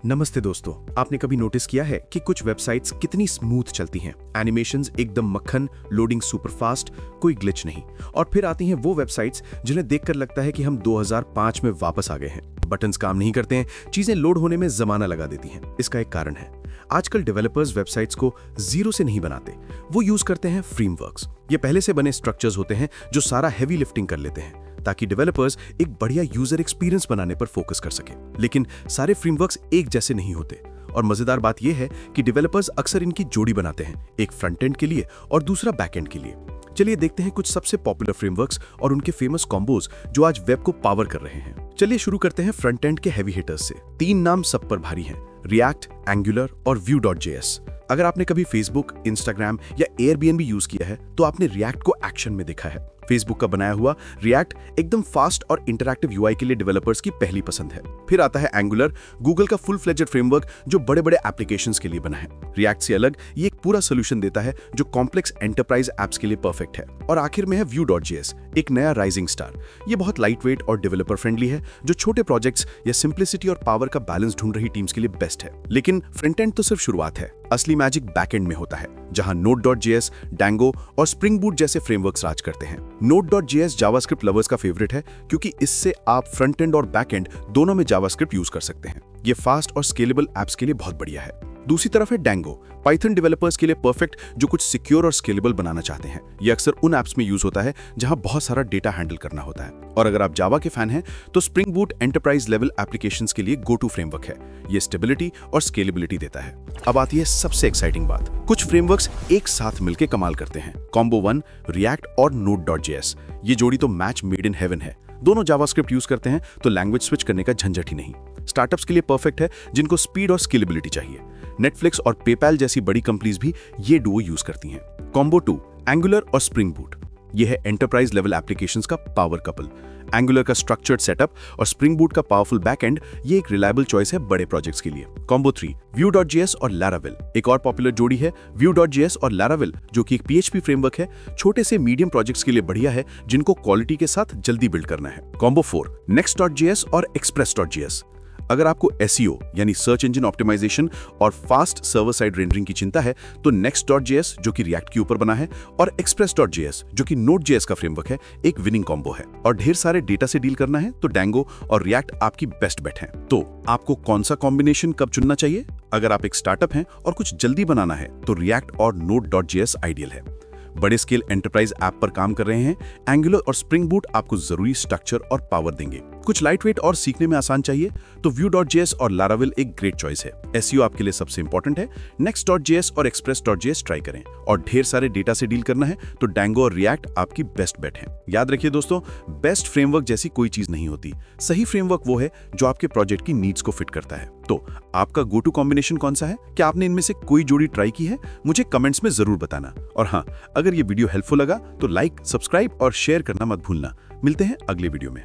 नमस्ते दोस्तों, आपने कभी नोटिस किया है कि कुछ वेबसाइट्स कितनी स्मूथ चलती हैं? एनिमेशंस एकदम मक्खन, लोडिंग सुपर फास्ट, कोई ग्लिच नहीं। और फिर आती हैं वो वेबसाइट्स जिन्हें देखकर लगता है कि हम 2005 में वापस आ गए हैं। बटन्स काम नहीं करते हैं, चीजें लोड होने में जमाना लगा देती हैं। इसका एक कारण है, आजकल डेवलपर्स वेबसाइट्स को जीरो से नहीं बनाते, वो यूज करते हैं फ्रेमवर्क्स। ये पहले से बने स्ट्रक्चर्स होते हैं जो सारा हैवी लिफ्टिंग कर लेते हैं, ताकि डेवलपर्स एक बढ़िया यूजर एक्सपीरियंस बनाने पर फोकस कर सके। लेकिन सारे फ्रेमवर्क्स एक जैसे नहीं होते, और मजेदार बात यह है कि डेवलपर्स अक्सर इनकी जोड़ी बनाते हैं, एक फ्रंट एंड के लिए और दूसरा बैक एंड के लिए। चलिए देखते हैं कुछ सबसे पॉपुलर फ्रेमवर्क्स और उनके फेमस कॉम्बोज जो आज वेब को पावर कर रहे हैं। चलिए शुरू करते हैं फ्रंट एंड के हैवी हिटर्स से। 3 नाम सब पर भारी हैं, रिएक्ट, एंगुलर और Vue.js। अगर आपने कभी फेसबुक, इंस्टाग्राम या एयरबीएनबी यूज किया है तो आपने रिएक्ट को एक्शन में देखा है। फेसबुक का बनाया हुआ रिएक्ट एकदम फास्ट और इंटरैक्टिव यूआई के लिए डेवलपर्स की पहली पसंद है। फिर आता है एंगुलर, गूगल का फुल फ्लेजेड फ्रेमवर्क जो बड़े बड़े एप्लीकेशंस के लिए बना है। रिएक्ट से अलग ये एक पूरा सोल्यूशन देता है जो कॉम्प्लेक्स एंटरप्राइज एप्स के लिए परफेक्ट है। और आखिर में है Vue.js, एक नया राइजिंग स्टार। ये बहुत लाइट वेट और डेवलपर फ्रेंडली है, जो छोटे प्रोजेक्ट्स या सिंप्लिसिटी और पावर का बैलेंस ढूंढ रही टीम्स के लिए बेस्ट है। लेकिन फ्रंट एंड तो सिर्फ शुरुआत है, असली मैजिक बैकएंड में होता है, जहां Node.js, Django और Spring Boot जैसे फ्रेमवर्क्स राज करते हैं। Node.js जावास्क्रिप्ट लवर्स का फेवरेट है, क्योंकि इससे आप फ्रंट एंड और बैक एंड दोनों में जावास्क्रिप्ट यूज कर सकते हैं। ये फास्ट और स्केलेबल एप्स के लिए बहुत बढ़िया है। दूसरी तरफ है Django, पाइथन डेवलपर्स के लिए परफेक्ट, जो कुछ सिक्योर और स्केलेबल बनाना चाहते हैं। ये अक्सर उन एप्स में यूज होता है जहां बहुत सारा डेटा हैंडल करना होता है। और अगर आप जावा के फैन हैं तो Spring Boot enterprise level applications के लिए गो टू फ्रेमवर्क है। ये स्टेबिलिटी और स्केलेबिलिटी देता है। अब आती है सबसे एक्साइटिंग बात, कुछ फ्रेमवर्क्स एक साथ मिलकर कमाल करते हैं। Combo 1, रिएक्ट और Node.js, ये जोड़ी तो मैच मेड इन हेवन है। दोनों जावास्क्रिप्ट यूज करते हैं तो लैंग्वेज स्विच करने का झंझट ही नहीं। स्टार्टअप्स के लिए परफेक्ट है जिनको स्पीड और स्केलेबिलिटी चाहिए। नेटफ्लिक्स और पेपैल जैसी बड़ी कंपनीज भी ये डुओ यूज करती हैं। Combo 2, एंगुलर और Spring Boot, ये है एंटरप्राइज लेवल एप्लीकेशंस का पावर कपल। एंगुलर का स्ट्रक्चर्ड सेटअप और Spring Boot का पावरफुल बैकएंड, ये एक रिलायबल चॉइस है बड़े प्रोजेक्ट्स के लिए। Combo 3, Vue.js और Laravel, एक और पॉपुलर जोड़ी है Vue.js और Laravel, जो कि एक PHP फ्रेमवर्क है। छोटे से मीडियम प्रोजेक्ट्स के लिए बढ़िया है जिनको क्वालिटी के साथ जल्दी बिल्ड करना है। Combo 4, Next.js और Express.js। अगर आपको SEO यानी सर्च इंजन ऑप्टिमाइजेशन और फास्ट सर्वर साइड रेंडरिंग की चिंता है तो Next.js, जो कि रिएक्ट के ऊपर बना है, और Express.js, जो कि Node.js का फ्रेमवर्क है, एक विनिंग कॉम्बो है। और ढेर सारे डेटा से डील करना है तो Django और रिएक्ट आपकी बेस्ट बेट हैं। तो आपको कौन सा कॉम्बिनेशन कब चुनना चाहिए? अगर आप एक स्टार्टअप हैं और कुछ जल्दी बनाना है तो रिएक्ट और Node.js आइडियल है। बड़े स्केल एंटरप्राइज ऐप पर काम कर रहे हैं, एंगुलर और Spring Boot आपको जरूरी स्ट्रक्चर और पावर देंगे। कुछ लाइट वेट और सीखने में आसान चाहिए तो Vue.js और Laravel एक ग्रेट चॉइस है। SEO आपके लिए सबसे इंपॉर्टेंट है, Next.js और Express.js ट्राई करें। और ढेर सारे डेटा से डील करना है तो Django और रिएक्ट आपकी बेस्ट बेट है। याद रखिए दोस्तों, बेस्ट फ्रेमवर्क जैसी कोई चीज नहीं होती। सही फ्रेमवर्क वो है जो आपके प्रोजेक्ट की नीड्स को फिट करता है। तो आपका गो टू कॉम्बिनेशन कौन सा है? क्या आपने इनमें से कोई जोड़ी ट्राई की है? मुझे कमेंट्स में जरूर बताना। और हाँ, अगर ये वीडियो हेल्पफुल लगा तो लाइक, सब्सक्राइब और शेयर करना मत भूलना। मिलते हैं अगले वीडियो में।